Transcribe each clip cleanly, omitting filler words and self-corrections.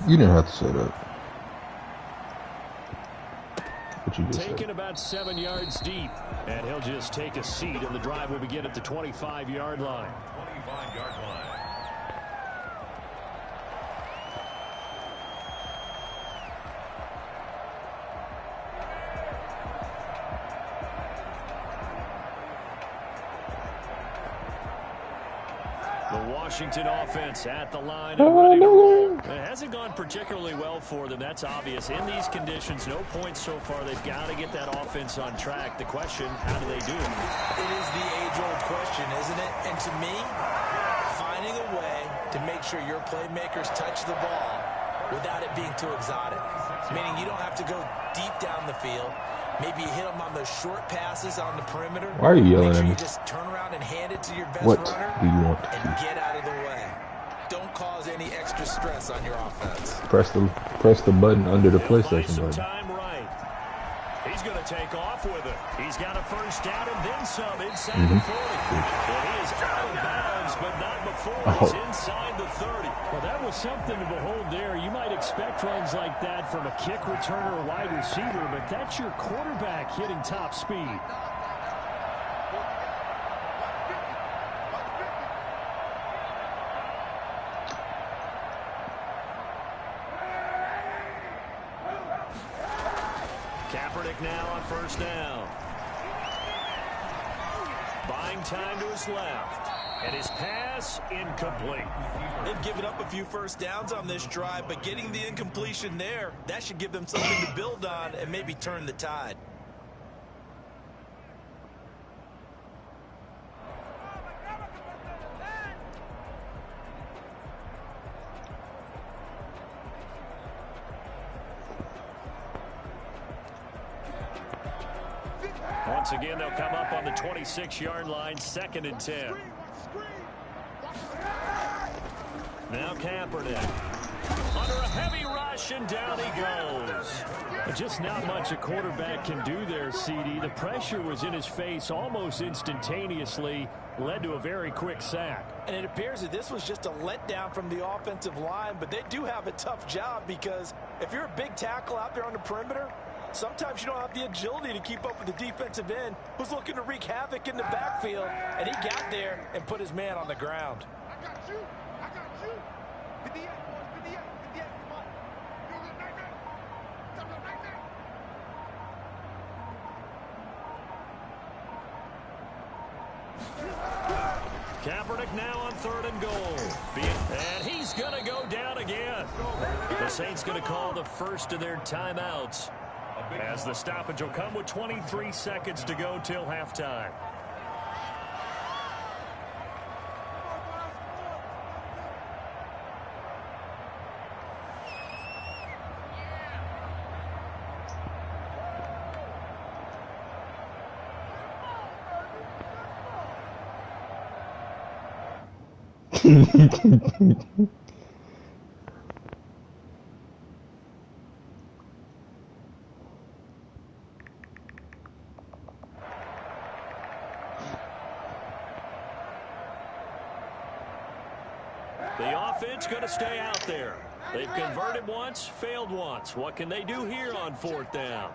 You didn't have to say that. What you just Taken said. about 7 yards deep, and he'll just take a seat, and the drive will begin at the 25-yard line. 25-yard line. Washington offense at the line and ready to roll. It hasn't gone particularly well for them. That's obvious. In these conditions, no points so far. They've got to get that offense on track. The question, how do they do it? It is the age-old question, isn't it? And to me, finding a way to make sure your playmakers touch the ball without it being too exotic. Meaning you don't have to go deep down the field. Maybe you hit them on those short passes on the perimeter. Why are you yelling Make sure at me? you just turn around and hand it to your best What runner do you want to and do? get out of the way. Don't cause any extra stress on your offense. Press the button under the PlayStation button. Time right. He's going to take off with it. He's got a first down and then some inside the 40. Well, he is out of bounds, but not before he's inside the 30. Well, that was something to behold there. You might expect runs like that from a kick returner or wide receiver, but that's your quarterback hitting top speed. Kaepernick now on first down. Buying time to his left. And his pass incomplete. They've given up a few first downs on this drive, but getting the incompletion there, that should give them something to build on and maybe turn the tide. Once again, they'll come up on the 26-yard line, 2nd and 10. Now Kaepernick. Under a heavy rush, and down he goes. Just not much a quarterback can do there, CD. The pressure was in his face almost instantaneously, led to a very quick sack. And it appears that this was just a letdown from the offensive line, but they do have a tough job because if you're a big tackle out there on the perimeter, sometimes you don't have the agility to keep up with the defensive end who's looking to wreak havoc in the backfield, and he got there and put his man on the ground. I got you. I got you. Hit the end, boys. Hit the end. Hit the end. Come on. Do it right there. Come on, right there. Kaepernick now on 3rd and goal. And he's going to go down again. The Saints going to call the first of their timeouts, as the stoppage will come with 23 seconds to go till halftime. The offense going to stay out there. They've converted once, failed once. What can they do here on 4th down?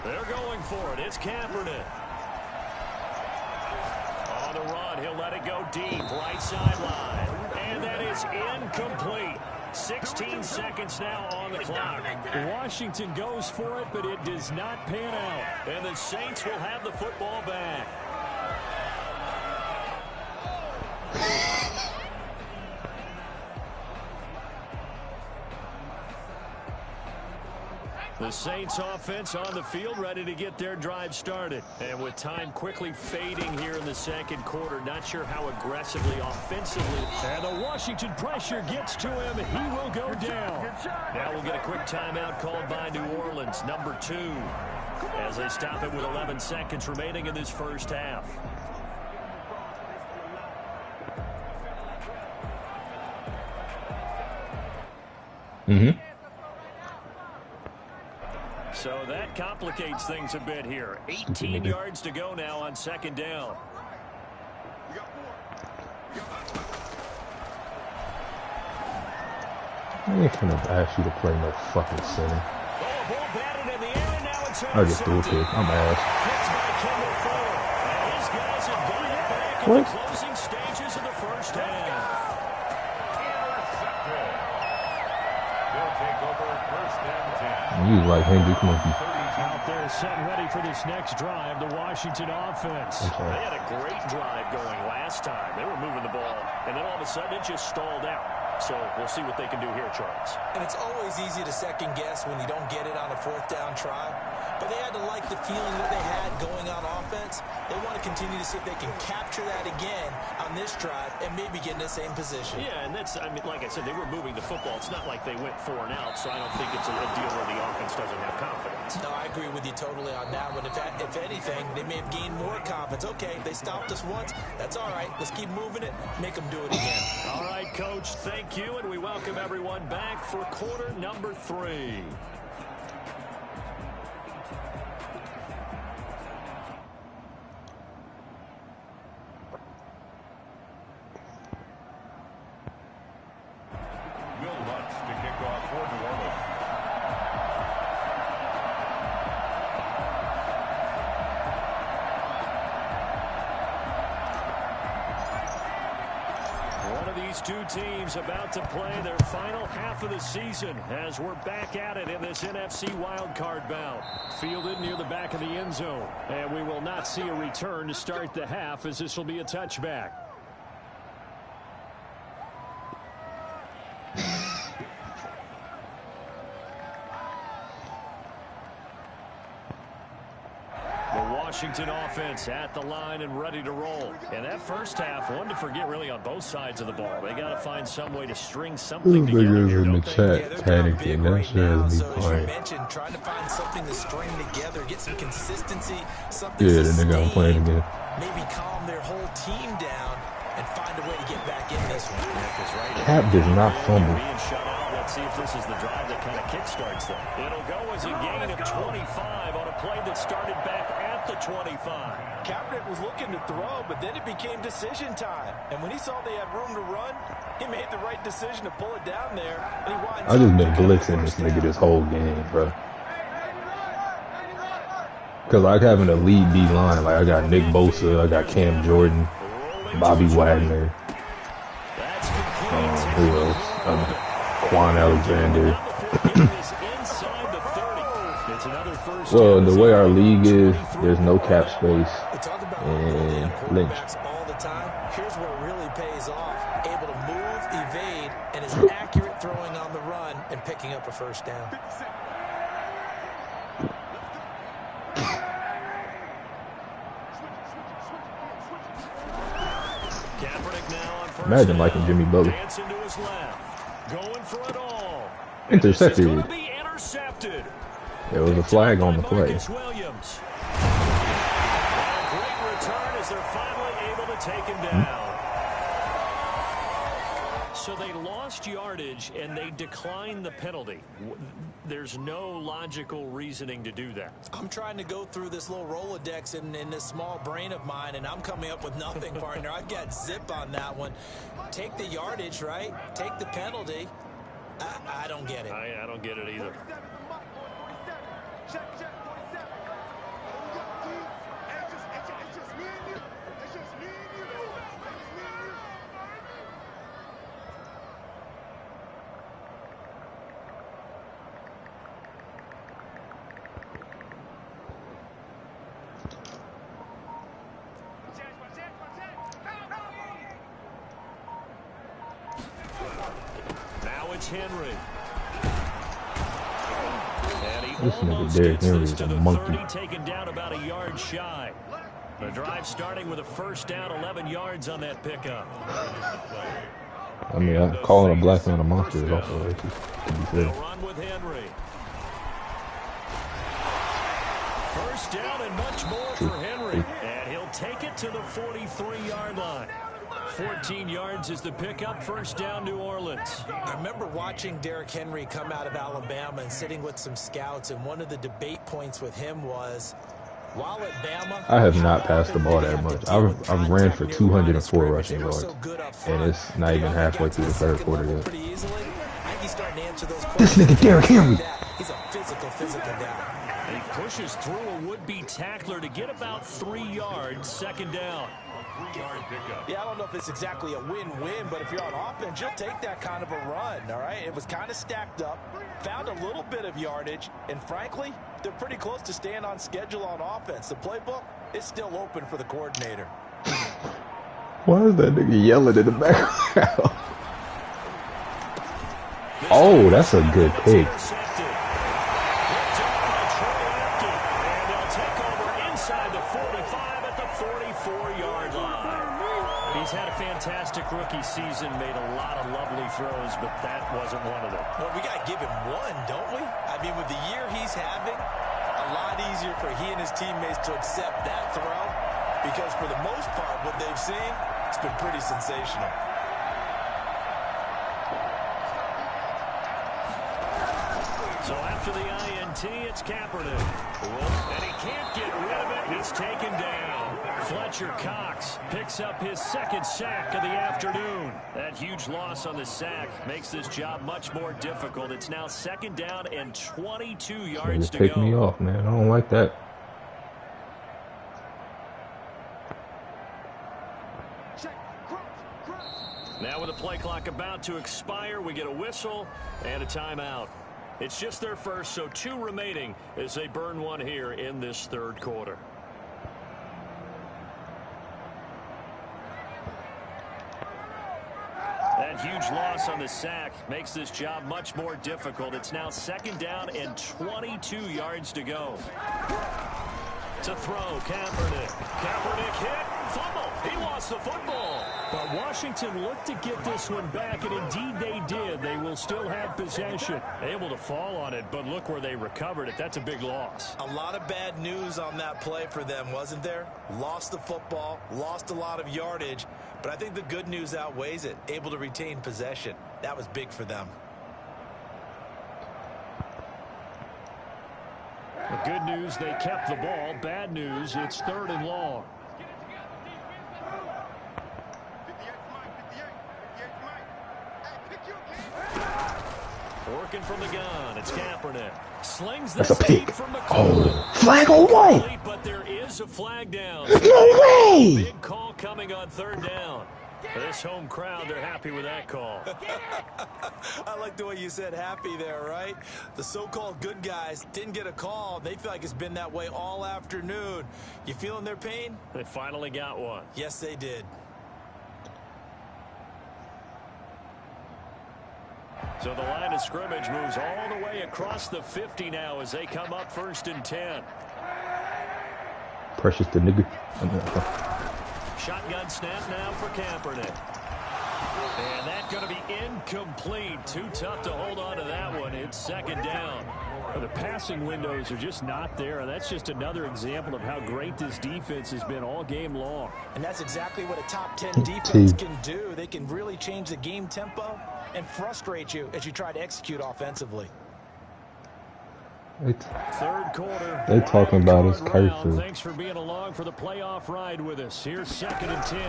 They're going for it. It's Kaepernick. On the run, he'll let it go deep, right sideline. And that is incomplete. 16 seconds now on the clock. Washington goes for it, but it does not pan out. And the Saints will have the football back. The Saints offense on the field, ready to get their drive started. And with time quickly fading here in the 2nd quarter, not sure how aggressively, offensively. And the Washington pressure gets to him. He will go down. Now we'll get a quick timeout called by New Orleans, number 2, as they stop it with 11 seconds remaining in this first half. So that complicates things a bit here. 18 yards to go now on 2nd down. I ain't gonna ask you to play no fucking center. I just threw a pick. I'm ass. What? Closing stages of the first half. They'll take over first and 10. You like Hendrick monkey. Out there set ready for this next drive, the Washington offense. They had a great drive going last time. They were moving the ball, and then all of a sudden it just stalled out. So we'll see what they can do here, Charles. And it's always easy to second guess when you don't get it on a fourth down try. But they had to like the feeling that they had going on offense. They want to continue to see if they can capture that again on this drive and maybe get in the same position. Yeah, and that's, I mean, like I said, they were moving the football. It's not like they went 4 and out, so I don't think it's a deal where the offense doesn't have confidence. No, I agree with you totally on that one. If anything, they may have gained more confidence. Okay, they stopped us once. That's all right. Let's keep moving it. Make them do it again. All right, Coach, thank you, and we welcome everyone back for quarter number 3. Two teams about to play their final half of the season as we're back at it in this NFC wildcard bout. Fielded near the back of the end zone, and we will not see a return to start the half as this will be a touchback. Washington offense at the line and ready to roll. And that first half, one to forget really on both sides of the ball. They got to find some way to string something together here, in the don't they? chat panicking. That shit has me As you playing. mentioned, trying to find something to string together, get some consistency, something Yeah, the nigga I'm playing again. maybe calm their whole team down and find a way to get back in this one. Cap does not fumble. Being shut out. Let's see if this is the drive that kind of kickstarts them. It'll go as a gain of 25 on a play that started back at the 25. Kaepernick was looking to throw, but then it became decision time. And when he saw they had room to run, he made the right decision to pull it down there. And he winds I just been up blitzing this nigga this whole game, bro. Cause like having a lead D line, like I got Nick Bosa, I got Cam Jordan, Bobby Wagner, who else? Quan Alexander. Well, the way our league is, there's no cap space and Lynch. all the time. Here's where it really pays off. Able to move, evade, and is accurate throwing on the run and picking up a first down. Imagine liking Jimmy Butler. Going for it all. Intercepted. Intercepted. There was a flag on the play. Williams. And a great return as they're finally able to take him down. So they lost yardage and they declined the penalty. There's no logical reasoning to do that. I'm trying to go through this little Rolodex in this small brain of mine, and I'm coming up with nothing, partner. I've got zip on that one. Take the yardage, right? Take the penalty. I don't get it. I don't get it either. Now it's Henry. This nigga Derrick Henry is a monkey. Taken down about a yard shy. The drive starting with a first down, 11 yards on that pickup. I mean, calling a black man a monster is also racist, to be fair. They'll run with Henry. First down and much more for Henry. And he'll take it to the 43-yard line. 14 yards is the pickup. First down, New Orleans. I remember watching Derrick Henry come out of Alabama and sitting with some scouts, and one of the debate points with him was, while at Bama, I have not passed the ball that much. I've ran for 204 rushing yards, and it's not even halfway through the third quarter yet. pretty easily. I think he's starting to answer those This questions. nigga Derrick Henry. He's a physical guy. And he pushes through a would-be tackler to get about 3 yards, second down. Yeah, I don't know if it's exactly a win-win, but if you're on offense, you'll take that kind of a run, all right? It was kind of stacked up, found a little bit of yardage, and frankly, they're pretty close to staying on schedule on offense. The playbook is still open for the coordinator. Why is that nigga yelling in the background? Oh, that's a good pick. He's had a fantastic rookie season, made a lot of lovely throws, but that wasn't one of them. Well, we got to give him one, don't we? I mean, with the year he's having, a lot easier for he and his teammates to accept that throw because for the most part, what they've seen, it's been pretty sensational. So after the INT, it's Kaepernick. And he can't get rid of it. He's taken down. Fletcher Cox picks up his second sack of the afternoon. That huge loss on the sack makes this job much more difficult. It's now second down and 22 yards to go. Pick me off, man. I don't like that. Now with the play clock about to expire, we get a whistle and a timeout. It's just their first, so 2 remaining as they burn one here in this third quarter. That huge loss on the sack makes this job much more difficult. It's now second down and 22 yards to go. To throw, Kaepernick. Kaepernick hit, fumble. He lost the football. But Washington looked to get this one back, and indeed they did. They will still have possession. Able to fall on it, but look where they recovered it. That's a big loss. A lot of bad news on that play for them, wasn't there? Lost the football, lost a lot of yardage, but I think the good news outweighs it. Able to retain possession. That was big for them. The good news, they kept the ball. Bad news, it's third and long. Working from the gun, it's Kaepernick. Slings That's this a pick. deep from the Oh, flag on white. But there is a flag down. There's no way. Big call coming on third down. For this home crowd, they're happy with that call. I like the way you said happy there, right? The so-called good guys didn't get a call. They feel like it's been that way all afternoon. You feeling their pain? They finally got one. Yes, they did. So the line of scrimmage moves all the way across the 50 now as they come up first and 10. Precious the nigga. Shotgun snap now for Kaepernick. And that's going to be incomplete. Too tough to hold on to that one. It's second down. The passing windows are just not there. That's just another example of how great this defense has been all game long. And that's exactly what a top 10 defense can do. They can really change the game tempo and frustrate you as you try to execute offensively. Third quarter. They're talking about his curfew. Thanks for being along for the playoff ride with us. Here's second and 10.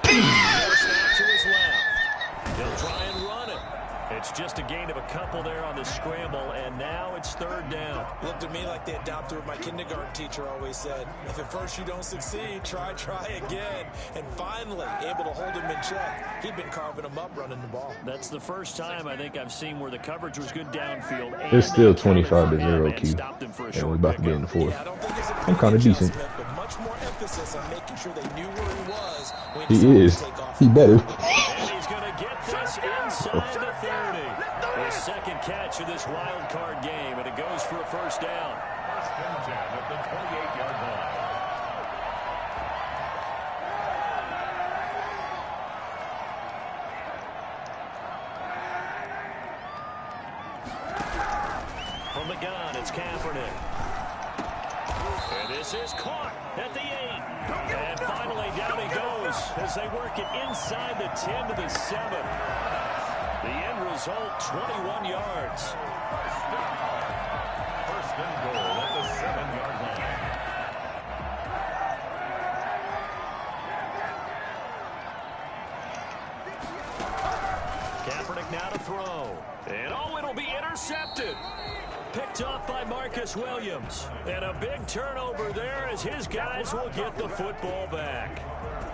Snap to his left. He'll try and run it. It's just a gain of a couple there on the scramble, and now it's third down. Looked to me like they adopted what my kindergarten teacher always said. If at first you don't succeed, try again. And finally, able to hold him in check. He'd been carving him up running the ball. That's the first time I think I've seen where the coverage was good downfield. It's still 25-0 Q. And And we're about to get in the fourth. Yeah, I don't think it's a I'm kind of decent. but much more emphasis on making sure they knew where he was when He decided is. to take off. He better. And he's going to get this inside the 30. His second catch of this wild card game, and it goes for a first down. First and 10 at the 28-yard line. From the gun, it's Kaepernick. And this is caught at the 8. And finally, down he goes as they work it inside the 10 to the 7. The end result, 21 yards. First and goal at the 7-yard line. Kaepernick now to throw. And oh, it'll be intercepted. Picked off by Marcus Williams. And a big turnover there as his guys will get the football back.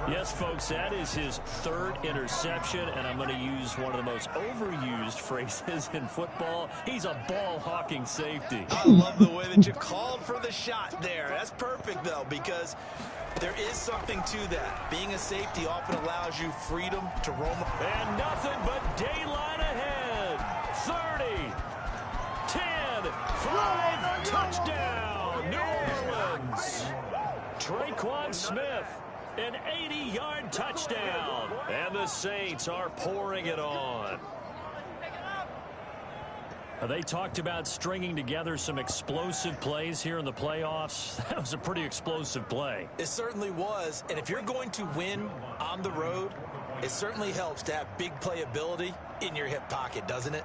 Yes, folks, that is his third interception, and I'm going to use one of the most overused phrases in football. He's a ball-hawking safety. I love the way that you called for the shot there. That's perfect, though, because there is something to that. Being a safety often allows you freedom to roam. And nothing but daylight ahead. 30, 10, 5, touchdown, New Orleans. Traquan Smith. An 80-yard touchdown. And the Saints are pouring it on. They talked about stringing together some explosive plays here in the playoffs. That was a pretty explosive play. It certainly was. And if you're going to win on the road, it certainly helps to have big playability in your hip pocket, doesn't it?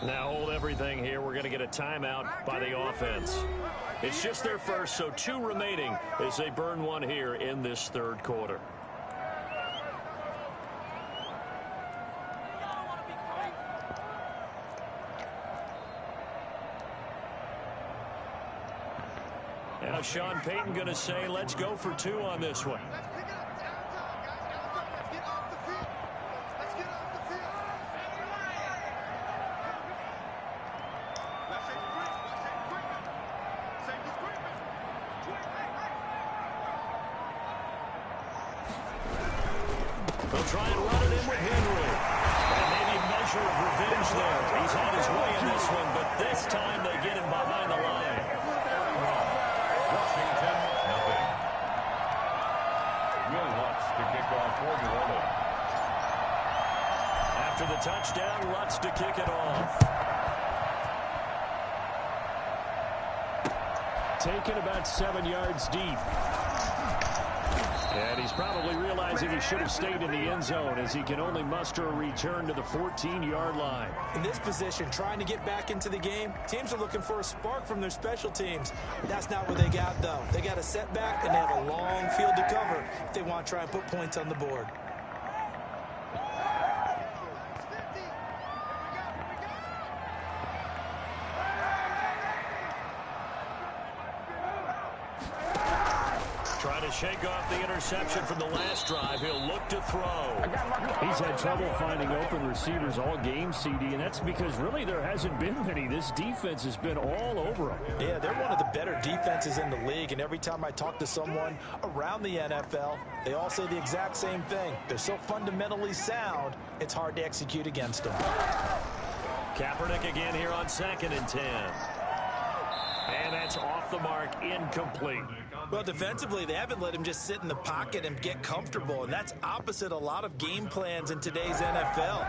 Now hold everything here. We're going to get a timeout by the offense. It's just their first, so 2 remaining as they burn 1 here in this third quarter. Now Sean Payton going to say, let's go for 2 on this one. They'll try and run it in with Henry. And maybe a measure of revenge there. He's on his way in this one, but this time they get him behind the line. Washington, nothing. Will Lutz to kick off for New Orleans. After the touchdown, Lutz to kick it off. Taken about 7 yards deep. And he's probably realizing he should have stayed in the end zone as he can only muster a return to the 14-yard line. In this position, trying to get back into the game, teams are looking for a spark from their special teams. That's not what they got, though. They got a setback, and they have a long field to cover if they want to try and put points on the board. Trying to shake off the interception from the last drive. He'll look to throw. He's had trouble finding open receivers all game, CD, and that's because really there hasn't been many. This defense has been all over him. Yeah, they're one of the better defenses in the league, and every time I talk to someone around the NFL, they all say the exact same thing. They're so fundamentally sound, it's hard to execute against them. Kaepernick again here on 2nd and 10. And that's off the mark, incomplete. Well, defensively, they haven't let him just sit in the pocket and get comfortable, and that's opposite a lot of game plans in today's NFL.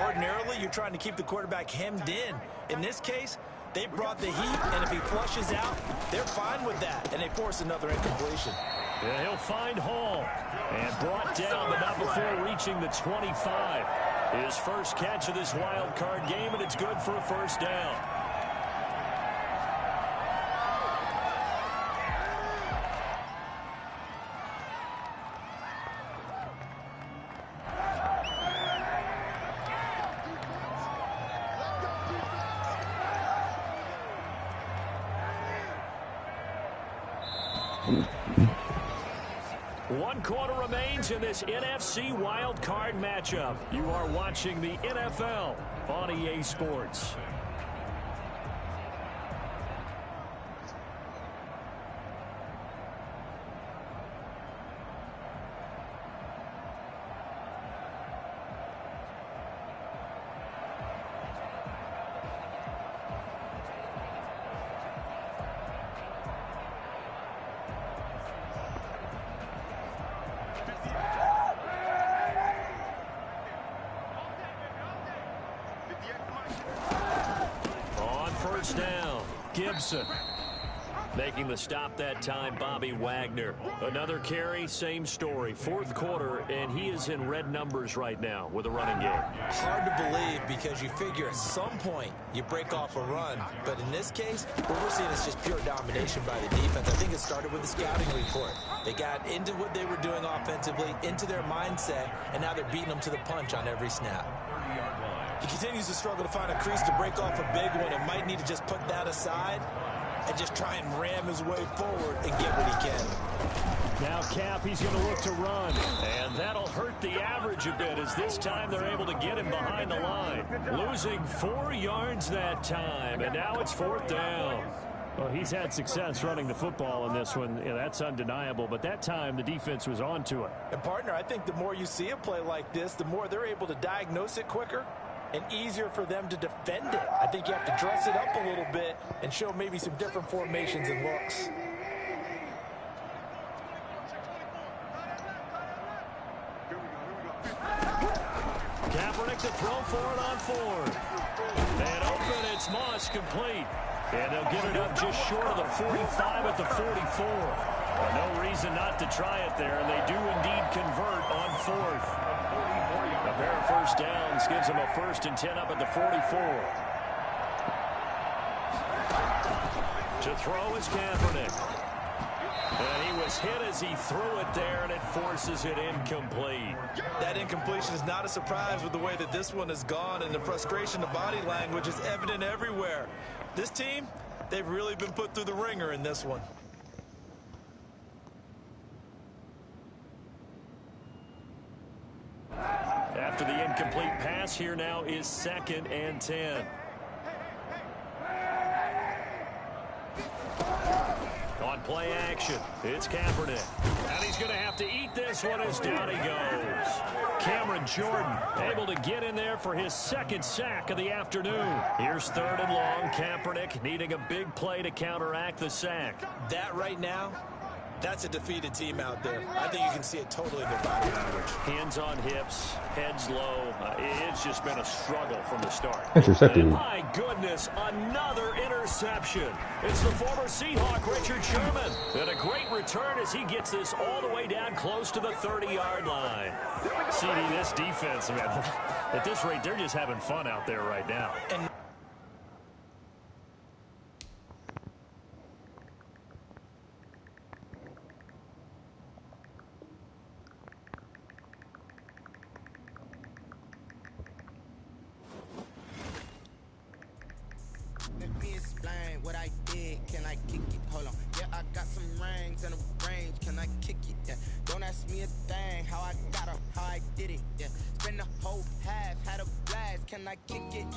Ordinarily, you're trying to keep the quarterback hemmed in. In this case, they brought the heat, and if he flushes out, they're fine with that, and they force another incompletion. Yeah, he'll find Hall. And brought down, but not before reaching the 25. His first catch of this wild card game, and it's good for a first down. One quarter remains in this NFC wild card matchup. You are watching the NFL on EA Sports. Making the stop that time, Bobby Wagner. Another carry, same story. Fourth quarter, and he is in red numbers right now with a running game. Hard to believe because you figure at some point you break off a run. But in this case, what we're seeing is just pure domination by the defense. I think it started with the scouting report. They got into what they were doing offensively, into their mindset, and now they're beating them to the punch on every snap. He continues to struggle to find a crease to break off a big one and might need to just put that aside and just try and ram his way forward and get what he can. Now Cap, he's going to look to run. And that'll hurt the average a bit as this time they're able to get him behind the line. Losing 4 yards that time, and now it's 4th down. Well, he's had success running the football in this one. Yeah, that's undeniable. But that time, the defense was on to it. And, partner, I think the more you see a play like this, the more they're able to diagnose it quicker and easier for them to defend it. I think you have to dress it up a little bit and show maybe some different formations and looks. Kaepernick to throw for it on 4th. And open, it's Moss, complete. And they'll get it up just short of the 45 at the 44. Well, no reason not to try it there, and they do indeed convert on 4th. A pair of first downs gives them a 1st and 10 up at the 44. To throw is Kaepernick. And he was hit as he threw it there, and it forces it incomplete. That incompletion is not a surprise with the way that this one has gone, and the frustration, the body language is evident everywhere. This team, they've really been put through the ringer in this one. After the incomplete pass, here now is 2nd and 10. On play action, it's Kaepernick. And he's going to have to eat this one as down he goes. Cameron Jordan able to get in there for his 2nd sack of the afternoon. Here's 3rd and long. Kaepernick needing a big play to counteract the sack. That right now, that's a defeated team out there. I think you can see it totally in their body language. Hands on hips, heads low. It's just been a struggle from the start. Intercepted. And my goodness, another interception. It's the former Seahawk, Richard Sherman. And a great return as he gets this all the way down close to the 30-yard line. CD, this defense, man, at this rate, they're just having fun out there right now. And what I did, can I kick it? Hold on, yeah, I got some rings and a range, can I kick it? Yeah, don't ask me a thing, how I got them, how I did it. Yeah, spend the whole half, had a blast, can I kick it?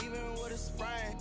Even with a sprain,